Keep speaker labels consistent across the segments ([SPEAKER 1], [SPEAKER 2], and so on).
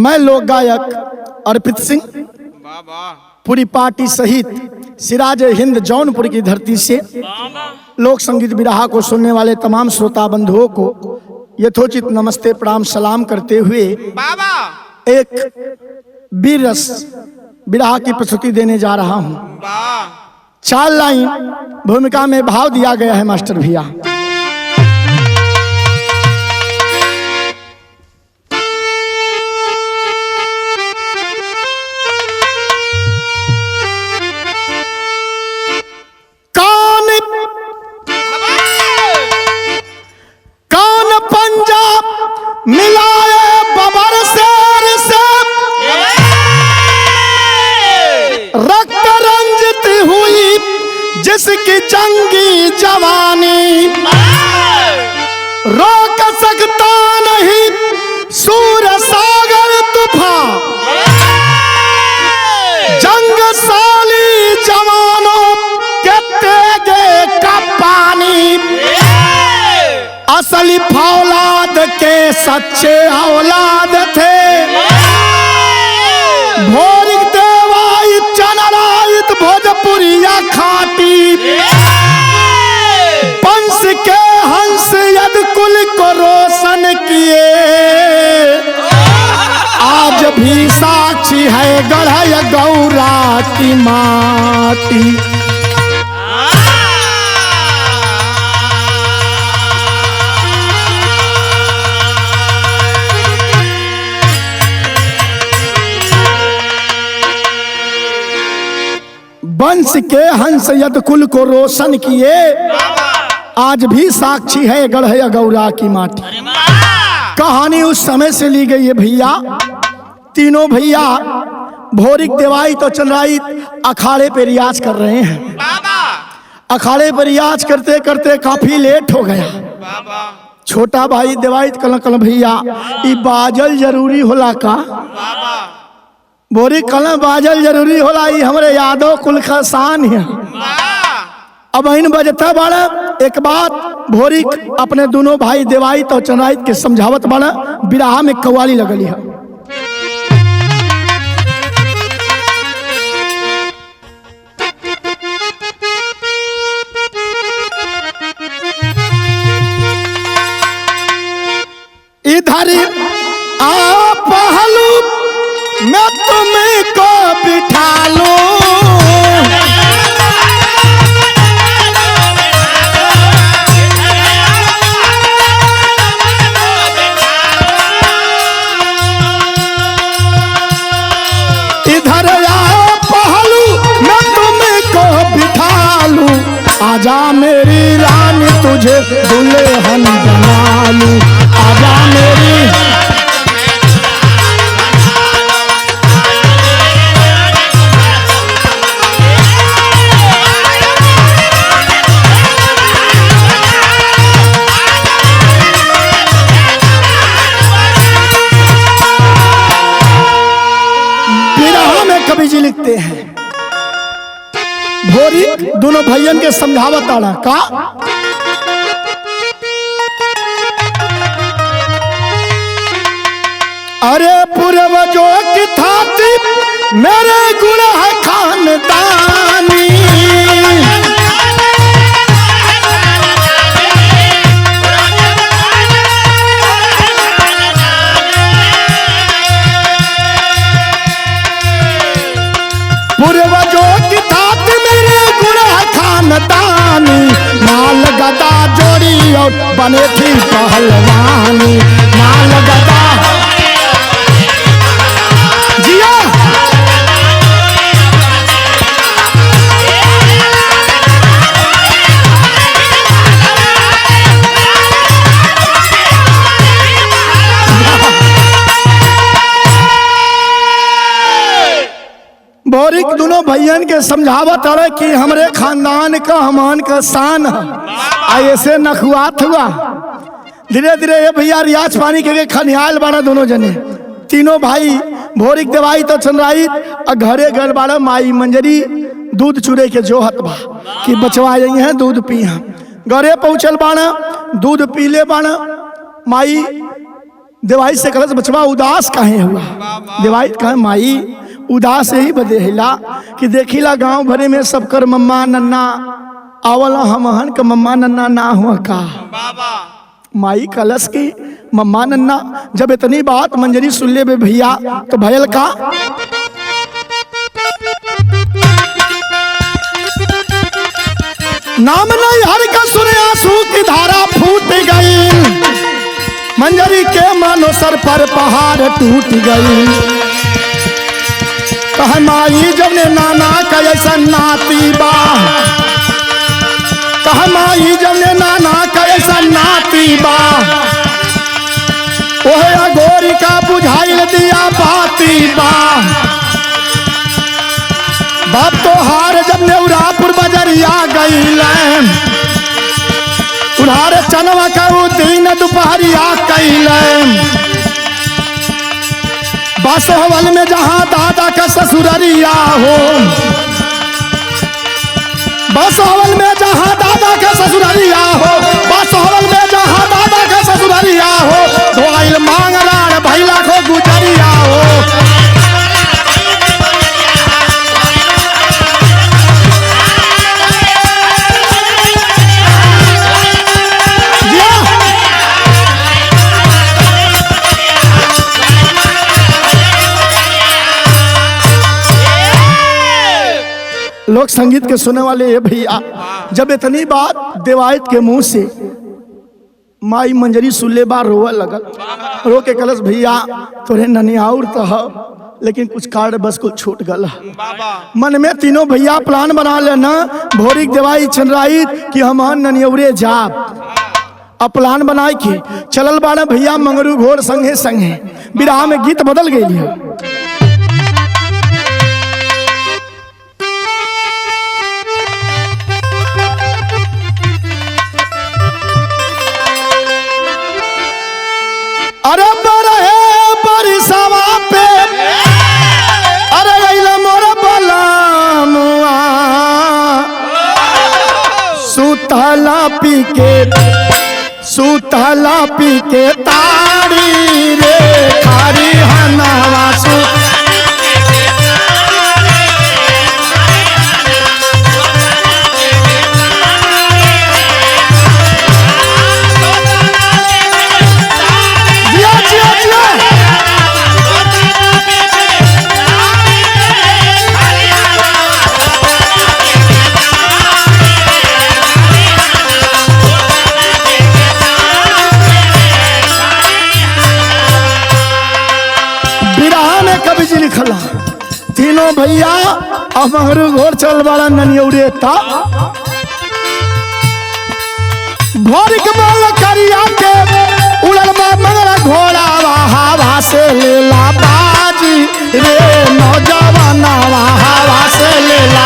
[SPEAKER 1] मैं लोक गायक अर्पित सिंह पूरी पार्टी सहित सिराज हिंद जौनपुर की धरती से लोक संगीत बिरहा को सुनने वाले तमाम श्रोता बंधुओं को यथोचित नमस्ते प्रणाम सलाम करते हुए एक वीर रस बिरहा की प्रस्तुति देने जा रहा हूँ। 4 लाइन भूमिका में भाव दिया गया है मास्टर भैया। मिलाए बबर शेर से रक्त रंजित हुई जिसकी जंगी जवानी, रोक सकता नहीं सूर सागर तूफान, जंग साली जवानों के तेगे का पानी, असली फौलाद के सच्चे औलाद थे, भोरिक देवायत चनरायत भोजपुरिया खाटी, वंश के हंस यद कुल को रोशन किए, आज भी साक्षी है गढ़ गौरा की माटी। वंश के हंस यद कुल को रोशन किए, आज भी साक्षी है गढ़ गौरा की माटी। कहानी उस समय से ली गई है भैया। तीनों भैया भोरिक देवाई तो चंद्रायित अखाड़े पे रियाज कर रहे हैं। अखाड़े पे रियाज करते करते काफी लेट हो गया। छोटा भाई देवायत कल भैया ई बाजल जरूरी होला का? बोरी कलम बाजल जरूरी होला, ई हमरे यादव कुल का शान है। अब इन बजता बड़ा एक बात भोरी अपने दोनों भाई देवायत और चंद्रायित के समझावत बड़ा, बिरहा में कव्वाली लगली है। इधर आ पहलू मैं तुम्हें को बिठा लूं, इधर आओ पहलू मैं तुम्हें को बिठा लूं, आजा मेरी रानी तुझे दुल्हन बना लूं, आजा मेरी जी लिखते हैं। भोरी दोनों भैयन के समझावत आड़ा का अरे पूर्वजों की थाती मेरे गुण है खानदानी, पूर्वजों की तात मेरे गुण है खानदानी, माल गदा जोड़ी और बने थी पहलवानी, माल गदा जिया भोरिक दोनों भैयन के समझावत है कि हमरे खानदान का हमान का शान है, ऐसे नखुआत हुआ। धीरे धीरे ये भैया रियाज पानी के खनियाल बाड़ा दोनों जने। तीनों भाई भोरिक देवाई तो चंद्रायित और घरे घर बाड़ा माई मंजरी दूध चूरे के जोहत बा कि बचवा यही है दूध पी हम। घरे पहुँचल बाड़ा दूध पीले बाड़ा, माई देवाई से कलश बचवा उदास काहे हुआ। देवाई कहे माई उदास यही बदे हिला कि देखिला गांव भरे में सब कर मम्मा नन्ना आवल हमहन के मम्मा नन्ना ना हुआ का। माई कलश की मम्मा नन्ना जब इतनी बात मंजरी सुन ले बे भैया तो भयल का नाम नहीं हर का सुने आंसू की धारा फूट गई। मंजरी के मानो सर पर पहाड़ टूट गई। कह माई जब ने नाना का ऐसा नाती बा। कह माई जब ने नाना का ऐसा नाती बा। ओहे अगोरी का बुझाइल दिया बाती बा। बाप तो हार जब नेउरापुर बजरिया गई उधार चनवा का वो दिन दोपहरिया कैल। बासोहवल में जहाँ दादा का ससुररिया हो। बासोहवल में जहाँ दादा का ससुररिया हो। बासोहवल में जहाँ दादा का ससुररिया हो। धोइल मांग राण भैला को गुजरिया हो। लोक संगीत के सुने वाले ये भैया जब इतनी बात देवायत के मुंह से माई मंजरी सुल्ले बार रोवा लगल। रो के कलश भैया तोरे ननियाउर तो है लेकिन कुछ कार्ड बस कुछ छूट गल। मन में तीनों भैया प्लान बना लेना भोरिक देवाई चंद्राई कि हम ननियौरे जाप। अब प्लान बनाए के चलल बाड़े भैया मंगरू घोड़ संगे संगे। विराह में गीत बदल गई। अरे बरहे बरसवा पे अरे गइला मोर बलमुआ सुतला पी के ताड़ी रे खारी हनवा सु लिखला तीनों भैया अमहरू घोर चल वाला ननियौरे ता भोर के बोल करिया के उड़ल मंगला घोड़ा हवा से लेला बाजी रे नौजवाना हवा से लेला।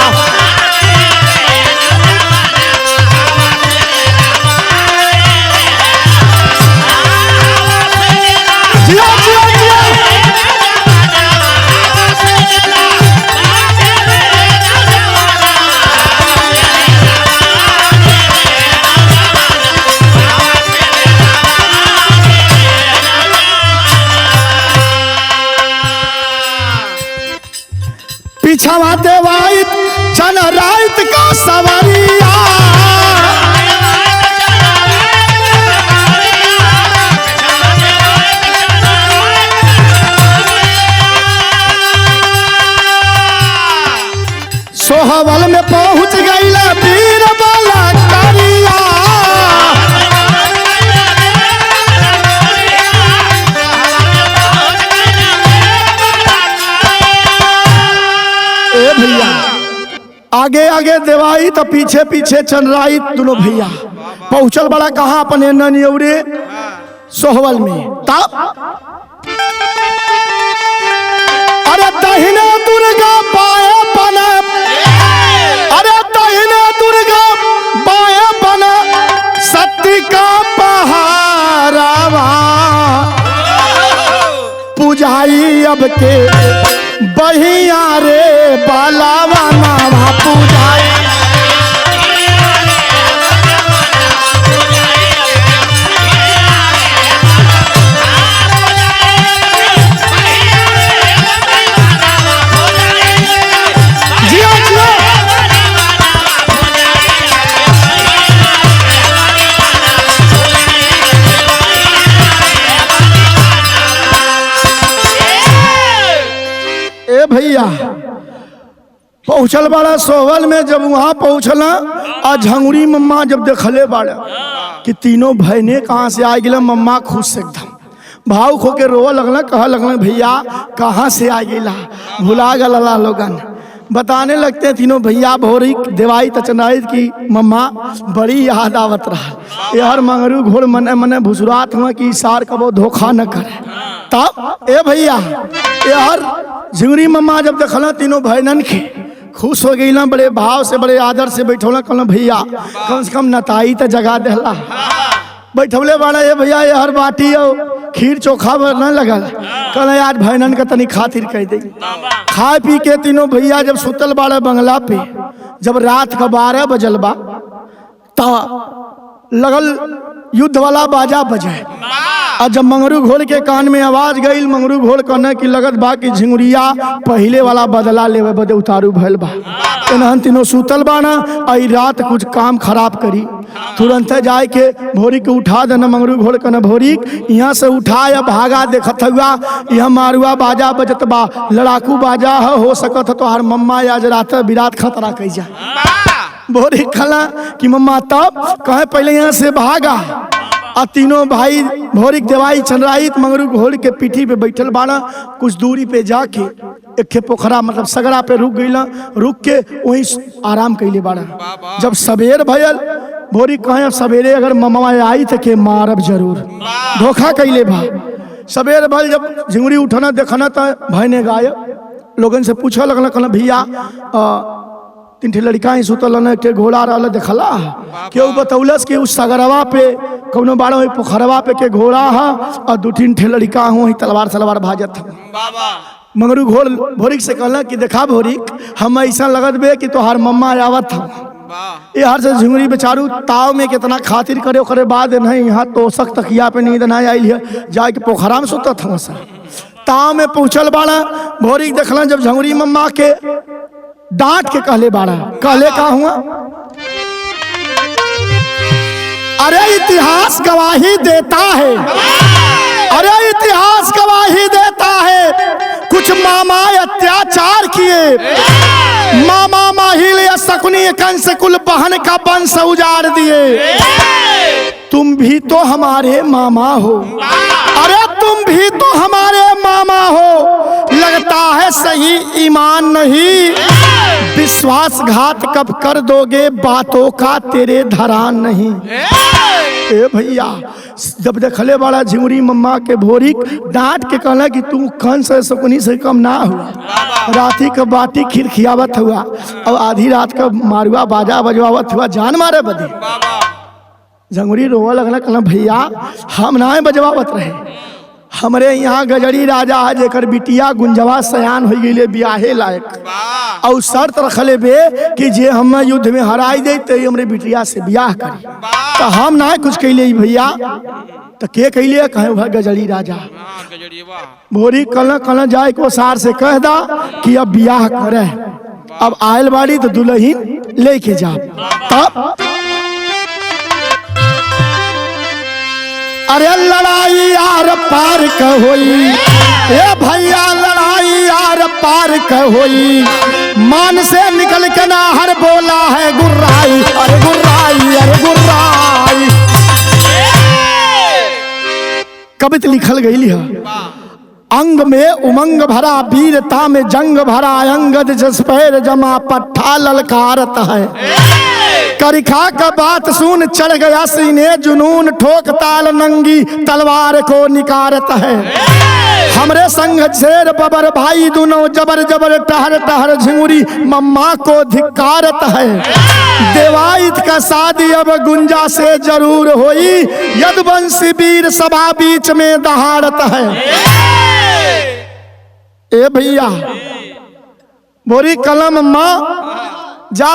[SPEAKER 1] पिछवा देवाइत चन राइत का सवरिया। सोहवल में पहुंच गई वीर बाला करिया। भैया आगे आगे देवाई तो पीछे पीछे चंद्राई दोनों भैया पहुंचल बड़ा कहा अपने ननियौरे सोहवल में। तब अरे दहिने दुर्गा बाएं बना। अरे दहिने दुर्गा बाएं बना सत्य का पहारावा। पुजाई अब के बहिया रे बालावा नावा पूजाई। भैया पहुँचल बाड़ा सोहल में। जब वहाँ पहुँचला आ झंगुरी मम्मा जब देखले बाड़ा कि तीनों बहने कहाँ से आ गए, मम्मा खुश से एकदम भावुक होके रोवा लगल, कह लगल भैया कहाँ से आ गया, भुला गला लोगन। बताने लगते तीनों भैया भोरी देवाई तचनाइत की मम्मा बड़ी याद आवत रहा। ये हर मंगरू घोड़ मने मने भुसुरात हुआ कि सार कबो धोखा न करे। तब ए भैया ये हर झिंगुरी मम्मा जब देखल तीनों बहनन के खुश हो गई ना, बड़े भाव से बड़े आदर से बैठौला, कहल भैया कम से कम नताई तो जगा देला। बैठौले बाड़ा ये भैया ये हर बाटी और खीर चोखा न लगल, कल आज भैनन का तनी खातिर कह दे। खाए पी के तीनों भैया जब सुतल बाड़ा बंगला पे, जब रात का 12 बजल बा ता लगल युद्ध वाला बाजा बजाए। और जब मंगरू घोड़ के कान में आवाज गई, मंगरू घोड़ कहने की लगत बा कि झिंगुरिया पहले वाला बदला लेवे बदे उतारू भैल बा। एनहन तीनों सुतल बाना आई रात कुछ काम खराब करी, तुरंत जाए के भोरी के उठा देना। मंगरू घोड़ कहना भोरी यहाँ से उठा या भागा, देखत हुआ यह मारुआ बाजा बजत बा, लड़ाकू बाजा हो सकत तो हर मम्मा आज रात विराट खतरा कही जा। भोरी खला कि मम्मा तब कहे पहले यहाँ से भागा। आ तीनों भाई भोरी देवाई चंद्राइत मंगरू घोड़ के पीठी पे बैठल बाड़ा। कुछ दूरी पे जाके एक पोखरा मतलब सगरा पे रुक गईला, रुक के वहीं आराम कैले बाड़ा। जब सवेर भयल भोरी कहे सवेरे अगर मम्मा आई तो के मारब जरूर, धोखा कैले बा। सवेर भल जब झिंगुरी उठना देखना तो भयने गायब। लोगन से पूछा लगल, कहना भैया 3 लड़का ही सुतल न, के घोड़ा रहा देखला, केहू बतौलस कि उस सगरवा पे कौनो बाड़ा वही पोखरवा पे के घोड़ा है और 2-3 लड़का हो तलवार सलवार भाजत। मंगरू घोड़ भोरिक से कहला कि देखा भोरिक हम ऐसा लगत बे कि तोहार मम्मा आवत था। ये हर से झिंगुरी बेचारू ताव में कितना खातिर करे, ओकरे बाद नहीं यहाँ तोशक तकिया पे नींद ना आई है, जाके पोखरा में सुतत था। ताव में पहुँचल बाड़ा भोरिक देखला जब झिंगुरी मम्मा के डांट के कहले बाड़ा, कहले का हुआ, अरे इतिहास गवाही देता है, अरे इतिहास गवाही देता है, कुछ मामा अत्याचार किए, मामा माहिल या शकुनी कंस कुल बहन का वंश उजाड़ दिए। तुम भी तो हमारे मामा हो, अरे तुम भी तो हमारे मामा हो, लगता है सही ईमान नहीं, विश्वासघात कब कर दोगे, बातों का तेरे धरान नहीं। ए भैया जब देखले बड़ा झिंगुरी मम्मा के भोरी डांट के कहला कि तू कंस शकुनी से कम ना हुआ, राती का बाटी खीर खियावत हुआ और आधी रात का मारुआ बाजा बजवावत हुआ, जान मारे बदे। झिंगुरी रोवा लगला, कहला भैया हम ना बजवावत रहे, हमरे यहाँ गजड़ी राजा है जेकर बिटिया गुंजवा सयान हो गई ब्याहे लायक, और शर्त रखले बे कि जे हम युद्ध में हराई दे तो हमरे बिटिया से ब्याह करी। तो हम ना कुछ कैले भैया, तो के कैले कहे वह गजड़ी राजा। भोरी कल जाए को सार से कह दा कि अब ब्याह करे, अब आयल बाड़ी तो दुल्हन लेके जा। तब अरे लड़ाई यार पार क होई, ए भैया लड़ाई यार पार क होई, मान से निकल के नाहर बोला है गुर्राई, अरे गुर्राई अरे गुर्राई। कवित लिखल गई है, अंग में उमंग भरा वीरता में जंग भरा, अंगद जस पैर जमा पट्ठा ललकारत है, करिखा का बात सुन चढ़ गया सीने जुनून, ठोक ताल नंगी तलवार को निकारत है, हमरे संग शेर बबर भाई दोनों जबर जबर टहर टहर झिंगुरी मम्मा को धिकारत है, देवाइत का शादी अब गुंजा से जरूर होई, यदुवंशी वीर सभा बीच में दहाड़त है। ए भैया बोरी कलम मम्मा जा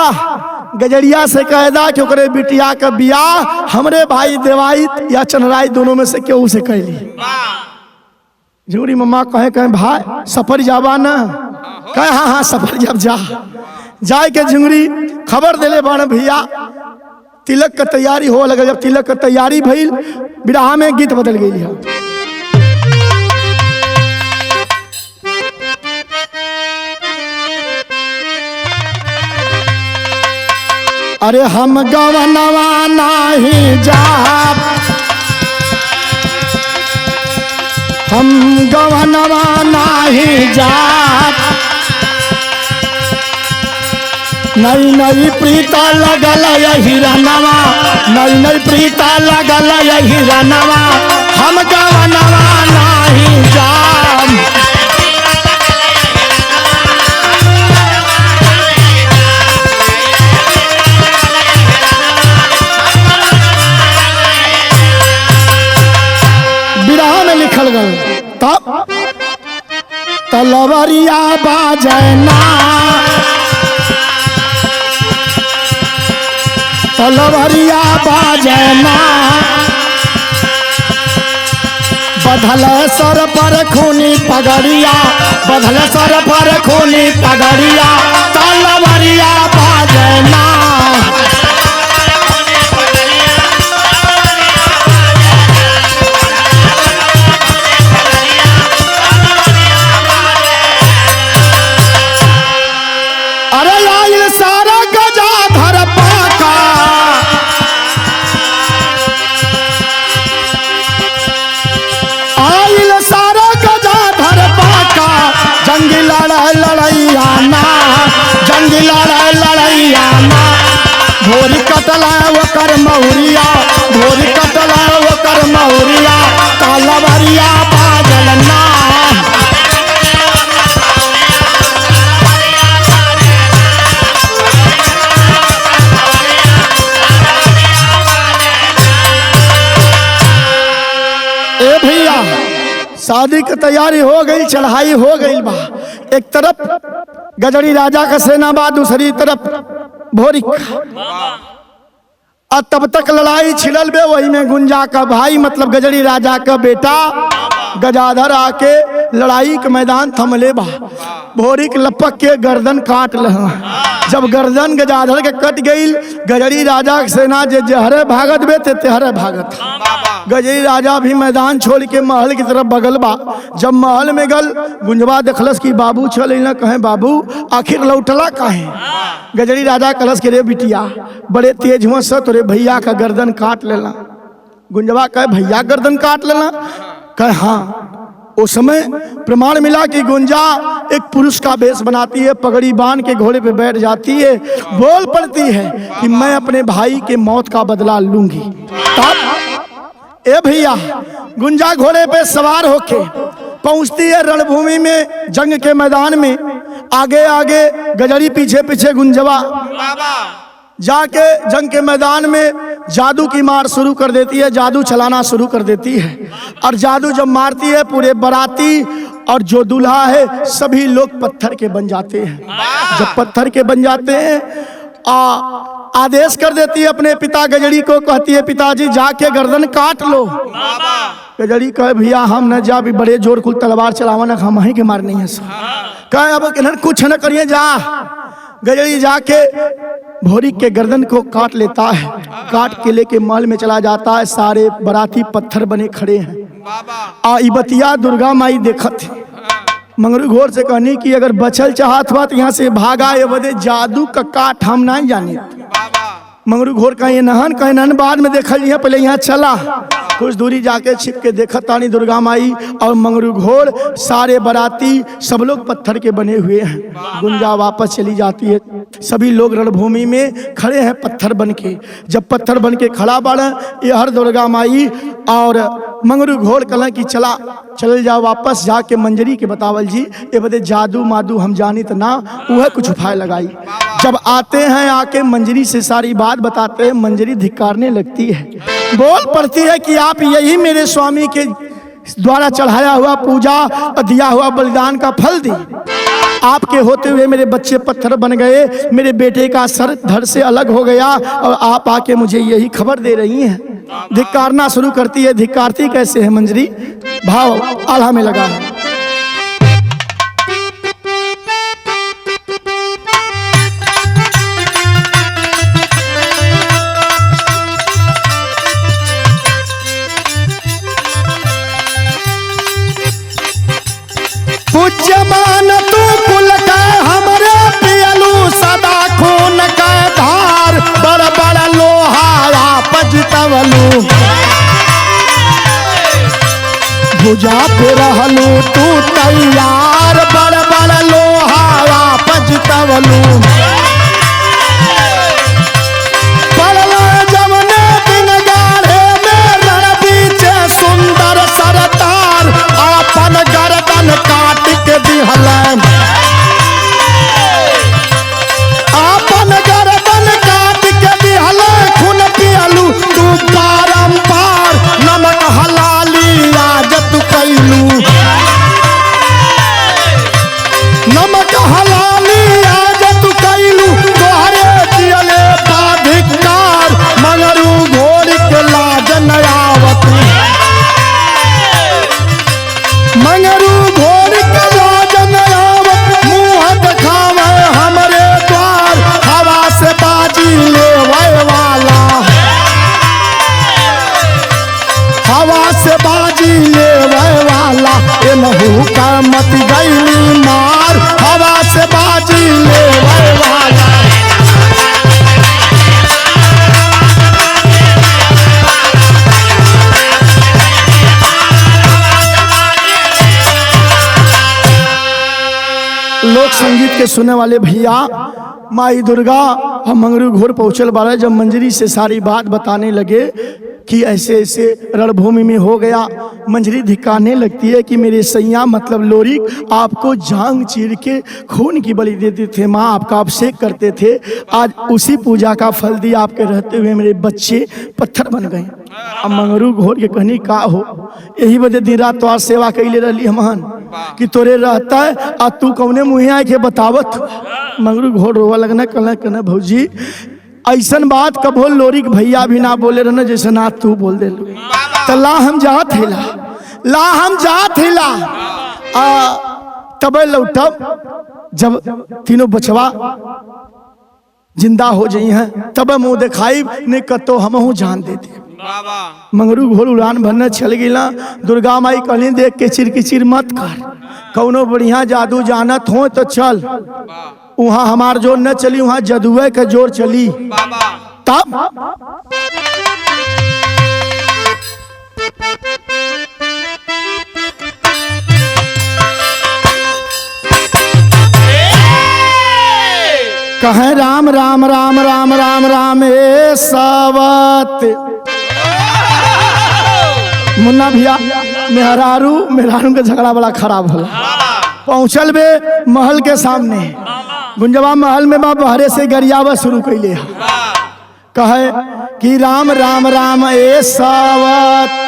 [SPEAKER 1] गजड़िया से कह दा कि ओकरे बिटिया का बियाह हमरे भाई देवाइत या चनराई दोनों में से केहू से कैली। झिंगुरी मम्मा कहे भाई सफर जावा ना, कहे हाँ हाँ सफर जब जा जाए के झिंगुरी खबर देले बाण भैया तिलक का तैयारी हो लगे। जब तिलक का तैयारी भइल बिरहा में गीत बदल गई है। अरे हम गवनवा नहीं जाब, हम गवनवा नहीं जाब, नई नई प्रीता लगल यही रनवा, नई नई प्रीता लगल यही रनवा, हम गवनवा नहीं जाब। विरह में लिखल गल तब तलवरिया बाजना, तलवरिया बाजना, बधल सर पर खूनी पगड़िया, बधल सर पर खूनी पगड़िया, तलवरिया बाजना। अरे आइल सारा गजाधर पाका, आइल सारा गजाधर पाका, जंगी लड़ाई लड़ैया ना, जंगी लड़ाई लड़ैया ना, भोरी कटला ओकर महुरिया, भोरी कटला ओकर महुरिया, तलवरिया बाजल ना। ए भैया शादी की तैयारी हो गई, चढ़ाई हो गई बा। एक तरफ गजड़ी राजा का सेना बा, दूसरी तरफ भोरी, और तब तक लड़ाई छिड़ल बे। वही में गुंजा का भाई मतलब गजड़ी राजा का बेटा गजाधर आके लड़ाई के मैदान थमले बा। भोरी के लपक के गर्दन काट ल। जब गर्दन गजाधर के कट गई, गजड़ी राजा के सेना जे जहरे भागत बे ते तेहरे भागत। गजड़ी राजा भी मैदान छोड़ के महल की तरफ बगल बा। जब महल में गल, गुंजवा देखलस कि बाबू चल न, कहे बाबू आखिर लौटला काहे। गजड़ी राजा कलस के रे बिटिया बड़े तेज हुआ स, तोरे भैया का गर्दन काट लेला। गुंजवा कहे भैया गर्दन काट लेला, कहे हाँ। उस समय प्रमाण मिला कि गुंजा एक पुरुष का वेश बनाती है, पगड़ी बांध के घोड़े पे बैठ जाती है, बोल पड़ती है कि मैं अपने भाई के मौत का बदला लूंगी। तब ए भैया गुंजा घोड़े पे सवार होके पहुंचती है रणभूमि में, जंग के मैदान में। आगे आगे गजड़ी, पीछे पीछे गुंजवा जाके जंग के मैदान में जादू की मार शुरू कर देती है, जादू चलाना शुरू कर देती है। और जादू जब मारती है, पूरे बाराती और जो दूल्हा है सभी लोग पत्थर के बन जाते हैं। जब पत्थर के बन जाते हैं, आदेश कर देती है अपने पिता गजड़ी को, कहती है पिताजी जाके गर्दन काट लो। गजड़ी कहे भैया हम न जा, भी बड़े जोर कुल तलवार चलावा न, हम ही के मारनी है। कहे अब कुछ न करिए, जा। गजड़ी जाके भोरी के गर्दन को काट लेता है, काट के लेके महल में चला जाता है। सारे बराती पत्थर बने खड़े हैं। इबतिया दुर्गा माई देखत है। मंगरू घोर से कहनी कि अगर बचल चाहत हुआ तो यहाँ से भागा, ये बदे जादू का काट हम नहीं जाने। मंगरू घोर का ये नहन कहे नहन बाद में देखल, पहले यहाँ चला। कुछ दूरी जाके छिप के देखा तानी दुर्गा माई और मंगरू घोर, सारे बराती सब लोग पत्थर के बने हुए हैं। गुंजा वापस चली जाती है। सभी लोग रणभूमि में खड़े हैं पत्थर बन के। जब पत्थर बन के खड़ा बाड़ा, ये हर दुर्गा माई और मंगरू घोर कल की चल जाओ वापस जाके मंजरी के बतावल जी, ये बदे जादू मादू हम जानी तो ना, वह कुछ उपाय लगाई। जब आते हैं आके मंजरी से सारी बात बताते हैं, मंजरी धिक्कारने लगती है, बोल पड़ती है कि आप यही मेरे स्वामी के द्वारा चढ़ाया हुआ पूजा और दिया हुआ बलिदान का फल दी। आपके होते हुए मेरे बच्चे पत्थर बन गए, मेरे बेटे का सर धड़ से अलग हो गया और आप आके मुझे यही खबर दे रही हैं। धिक्कारना शुरू करती है। धिक्कारती कैसे है मंजरी? भाव आल्हा में लगा है। पूज्यमान तू कुल का हमरे पियलू सदा खून का धार, बड़ पजितवलू भुजा पे रहलू तू तैयार बड़ बड़ लोहावा पजितवलू पड़ला जमने दिन गाढ़े में रण बीचे सुंदर सरतार आपन गर्दन काट के दिहल आपन गर्दन काट के दिहल खून पियलू तू बारंबार नमक हलाली आज तू कैलू नमक हलाली आज तू कैलू तोहरे दियले बाधिकार मंगरू घोड़ के लाज नयावत मंगरू घोड़ के लाज नयावत मुँह दिखावे हमरे द्वार हवा से बाजी लेवे वाला हवा से बाजी लेवे वाला एनहू का मत गईली मार हवा से बाजी लेवे वाला लोक संगीत के सुनने वाले भैया माई दुर्गा हम मंगरू घोर पहुंचल बारा जब मंजरी से सारी बात बताने लगे कि ऐसे ऐसे रणभूमि में हो गया मंजरी धिकाने लगती है कि मेरे सैया मतलब लोरिक आपको जांग चीर के खून की बलि देते थे माँ आपका अभिषेक करते थे आज उसी पूजा का फल दिया आपके रहते हुए मेरे बच्चे पत्थर बन गए अब मंगरू घोर के कहनी का हो यही वजह दिन रात तो सेवा कैले रही हमहन कि तोरे रहता है आ तू कौने मुँहे आए के बतावत मंगरू घोर रोवा लगना कहना भौजी ऐसन बात कबो लोरिक भैया भी ना बोले रहना जैसे ना तू बोल दे तो ला हम जात हिला तब लौटब जब तीनों बचवा जिंदा हो जाई हैं तब मुँह दिखाई नहीं कतो हमहू जान देते मंगरू घोर उड़ान भरने चल गिला दुर्गा माई कहली देख के चिरकिचिर मत कर कौनो बढ़िया जादू जानत हो तो चल वहाँ हमार जोर न चली वहाँ जदुए का जोर चली तब कहे राम राम राम राम राम राम ए सावत मुन्ना भैया मेहरारू के झगड़ा बड़ा खराब होला पहुँचल बे महल के सामने गुंजवा महल में बा बहरे से गरियावा शुरू कैले कहे कि राम राम राम ए सावत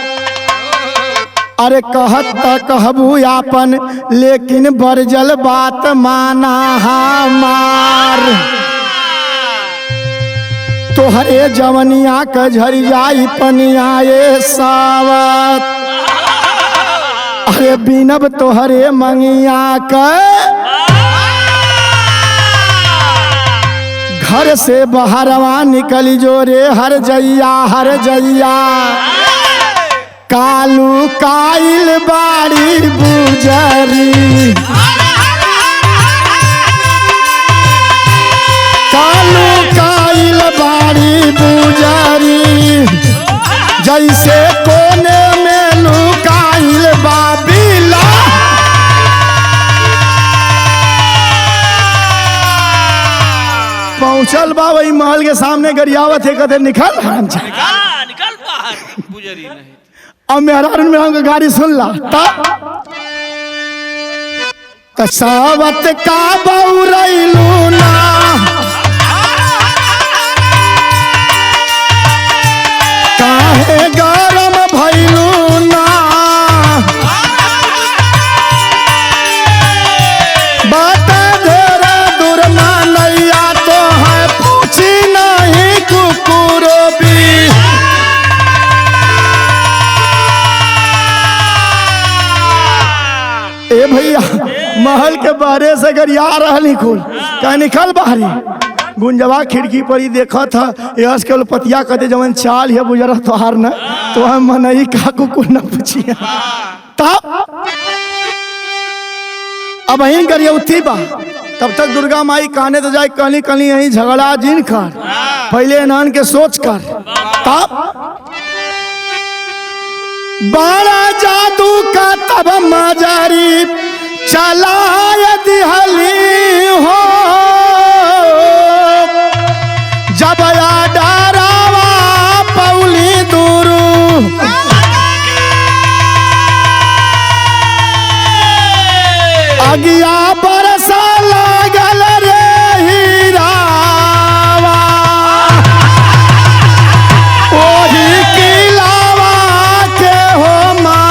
[SPEAKER 1] अरे कहत त कहबू आपन लेकिन बरजल बात माना हमार तोहरे जवनिया का झरी जाई पनिया ए सावत अरे बिनब तोहरे मंगिया का घर से बहरवा निकली जो रे हर जइया कालू काइल बाड़ी बुजरी कालू काइल बाड़ी बुजरी जैसे कोने में लुकाइल बाबिला पहुंचल बा वही महल के सामने गरियावत है कहते निकल बाहर बुजरी नहीं अब मेहरारून में हमको गाड़ी सुन ला तसावत का बउरैलू ना काहे गरम भइलू ना बात ढेरा दूर ना नैया तो है पूछी नहीं कुकुरो भी ए भैया महल के बाहरे से गरिया रहली कुल कह निकल बाहरी गुंजवा खिड़की पर ही देखा था यश के पतिया कहते जवन चाल है बुजरा तोहार न तो हम मनई का कुकुर न पूछिया तब अब यही गरियौती बा तब तक दुर्गा माई कहने तो जाए कली कली यही झगड़ा जिन कर पहले नान के सोच कर तब बड़ा जादू का तब मजारी चलाय दिहली हो, जब या डरावा पौली दूरू अगिया बरसा लागल रे हीरावा, ओही किलावा के हो माँ।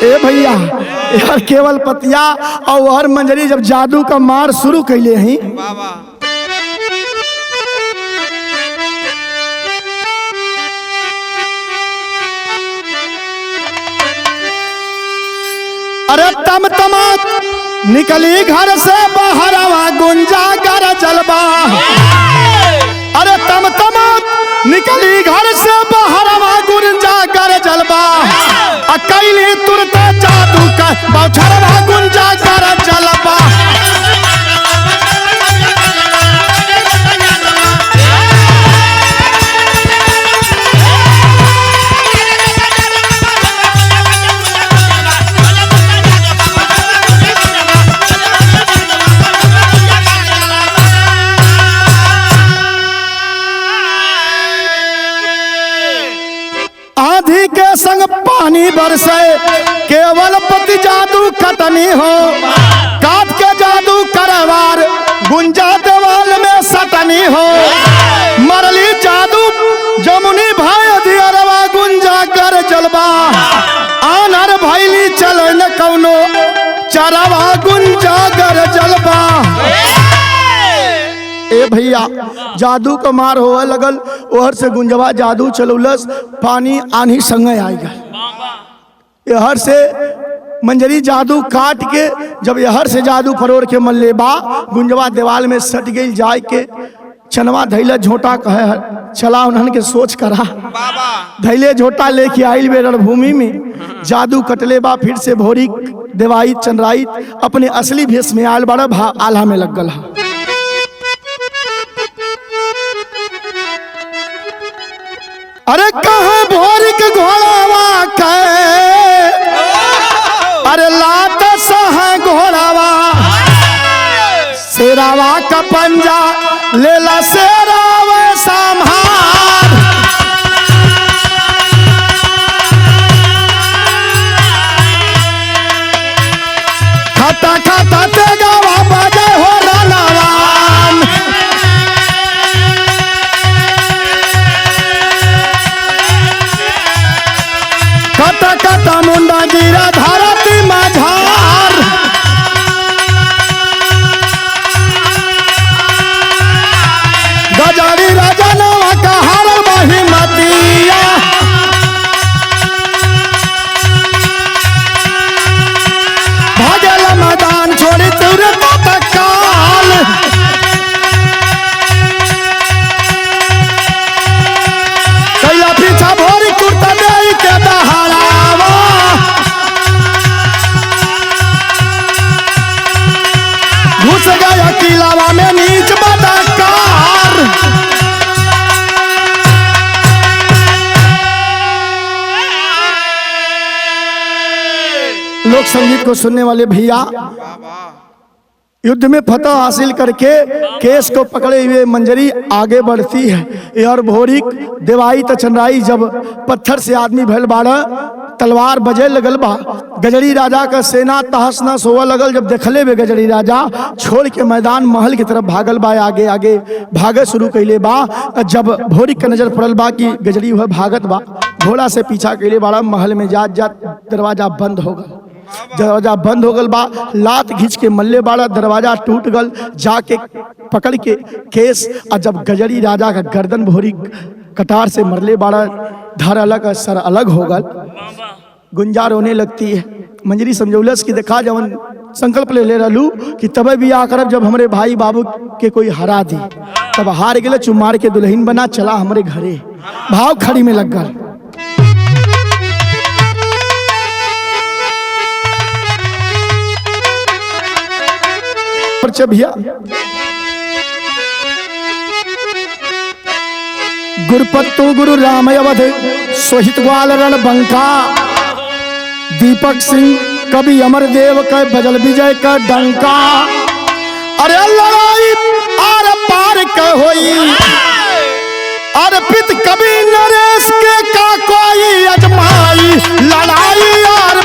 [SPEAKER 1] ए भैया यार केवल पतिया और हर मंजरी जब जादू का मार शुरू कैले हैं, अरे तम तमात निकली घर से बाहरवा गुंजा कर जलवा, अरे तम तमात निकली घर से बाहरवा गुंजा कर जलवा, अकेली तुरंत जादू का बौछरवा गुंजा कर जलवा। आंधी के संग पानी बरसे केवल पति जादू कटनी हो, काट के जादू करवार गुंजा देवाल में सटनी हो, मरली जादू जमुनी भाई दियरवा गुंजा कर जलवा, आनर भैली चलो न कौनो चरवा गुंजा कर जलवा। ए भैया जादू का मार होवे लगल, ओहर से गुंजवा जादू चलौलस, पानी आनी संगे आई गल। यहर से मंजरी जादू काट के जब यहर से जादू फरोर के मल्ले बा, गुंजवा दीवाल में सट गई, जाय के चनवा धैले झोटा कहे चला उन्हन के सोच करा, धैले झोटा लेके आइल बे रणभूमि में, जादू कटले बा, फिर से भोरी देवाई चंद्राई अपने असली भेष में आयल बड़ा आल्हा में लग गल। अरे कहाँ भोरी के घोड़ावा के, अरे लात सहा घोड़ावा, शेरावा का पंजा लेला शेरावा संभार, खाता खाता तेगावा बजे हो रनावान, कटा कटा मुंडा गिरा धरती माझार, गजारी राजनवा का हार बही मतिया, भागेला मैदान छोड़ी तुरंत तकाल, कैला पीछा भोरी कुर्ता दे के दहाड़ावा, घुस गया किलावा में नीच बदकार। लोक संगीत को सुनने वाले भैया, युद्ध में फतह हासिल करके केस को पकड़े हुए मंजरी आगे बढ़ती है, और भोरिक देवाई तचनराई जब पत्थर से आदमी भैल बाड़ा, तलवार बजे लगल बा, गजरी राजा का सेना तहस नहस होवा लगल। जब देखले बे गजरी राजा छोड़ के मैदान महल की तरफ भागल बा, आगे आगे भागे शुरू कैले बा, जब भोरिक का नजर पड़ल बा कि गजरी वह भागत बा, घोड़ा से पीछा कैले बाड़ा, महल में जात जात दरवाजा बंद हो गल, दरवाजा बंद हो गल बा, लात घींच के मल्ले बाड़ा, दरवाजा टूट गल, जाके पकड़ के केस, और जब गजरी राजा का गर्दन भोरी कटार से मरले बाड़ा, धर अलग सर अलग हो गल, गुंजा रोने लगती है। मंजरी समझौलस की देखा जवन संकल्प ले रहलू कि तब भी आकर जब हमारे भाई बाबू के कोई हरा दी, तब हार गए चुमार के दुल्हन बना चला हमारे घरे, भाव खड़ी में लग गल। भैया गुरुपत्तु गुरु राम अवध सोहित ग्वाल रणबंका। दीपक सिंह कवि अमरदेव का बजल विजय का डंका। अरे लड़ाई आर पार के होई अर्पित कवि नरेश के का कोई अजमाई। लड़ाई आर